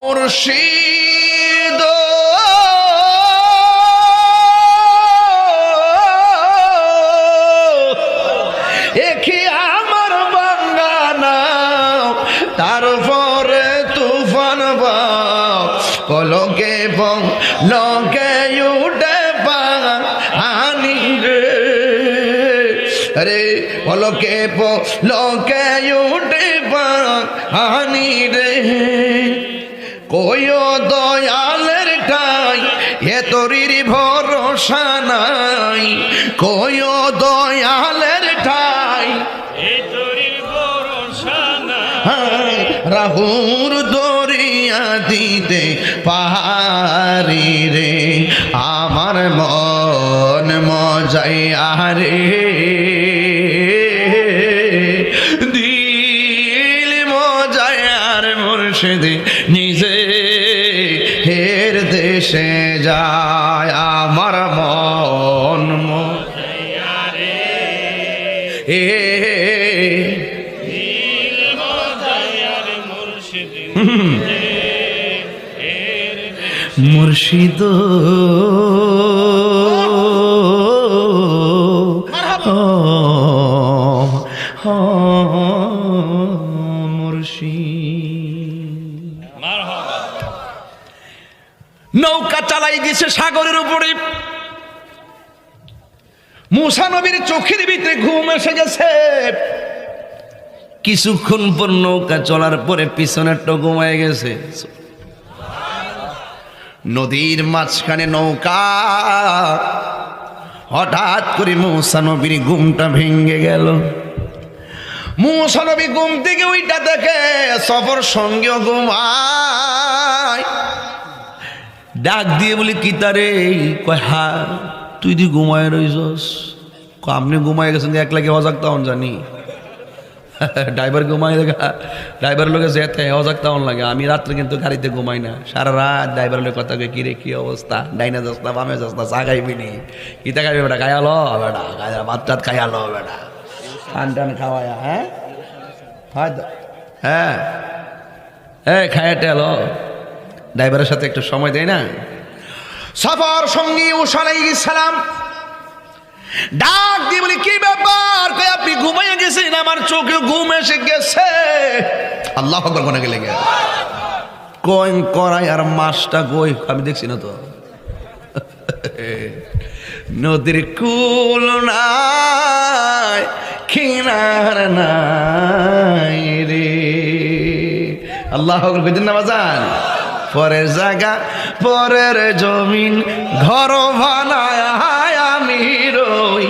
মুর্শিদ একি আমার বাঙ্গানা তারপরে তুফান পলকে লকে উঠে পানি রে আরে পলকে লকে উঠে পানি রে কয়ো দয়ালের ঠাই এ তরির ভরসা নাই কয়ো দয়ালের ঠাই এ তরির ভরসা নাই রাহুর দরিয়া দিতে পাহাড়ি রে আমার মন মজাইয়া রে দিল মজায়ার মুর্শিদে নিজে হের দেশে যায় আমার মন মজাইয়া রে এ দিল মজাইয়া রে মুর্শিদ মুর্শিদ নৌকা চালাই দিছে সাগরের উপরে মুসা নবীর চোখের ভিতরে ঘুম এসে গেছে কিছুক্ষণ পর নৌকা চলার পরে পিছনেরটা ঘুমায় গেছে নদীর মাঝখানে নৌকা হঠাৎ করে মুসা নবীর ঘুমটা ভেঙে গেল মুসা নবী ঘুম থেকে ওইটা দেখে সফর সঙ্গেও ঘুমায় ডাক দিয়ে বলি কি তারে কয় হা তুই দি ঘুমায় রইছস আপনি ঘুমায় গেছেন একলা কি অজাক তখন জানি ড্রাইভার ঘুমাই দেখা ড্রাইভারের লোকে যেতে অজাক তখন লাগে আমি রাত্রে কিন্তু গাড়িতে ঘুমাই না সারা রাত ড্রাইভারের লোক কথা কি রে কি অবস্থা ডাইনা যাস না বামে যাস না চা খাইবি নি কিতা খাইবি বেটা খাইয়ালো বেটা ভাত টাত খাইয়ালো বেটা টান টান খাওয়ায়া হ্যাঁ হ্যাঁ হ্যাঁ খাইয়াতে এলো ড্রাইভারের সাথে একটু সময় দেয় না সফর সঙ্গী মুসা আলাইহিস সালাম ডাক দিয়ে বলি কি ব্যাপার কই আপনি ঘুমাইয়া গেছেন আমার চোখে ঘুম এসে গেছে আল্লাহু আকবার কোনে গেলে কইন করাই আর মাছটা কই আমি দেখছি না তো নদীর কুল নাই কিনার নাই রে আল্লাহু আকবার কইতেন না বাজান পরের জায়গা পরের জমিন ঘর বানায় আমি রই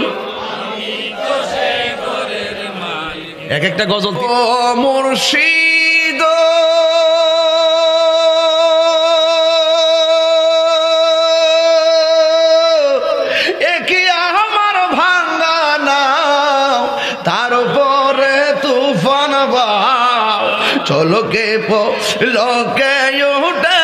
এক একটা গজল ও মুর্শিদ একি আমার ভাঙ্গা নাও তারপরে তুফান বাও চলো কে লোকে উঠে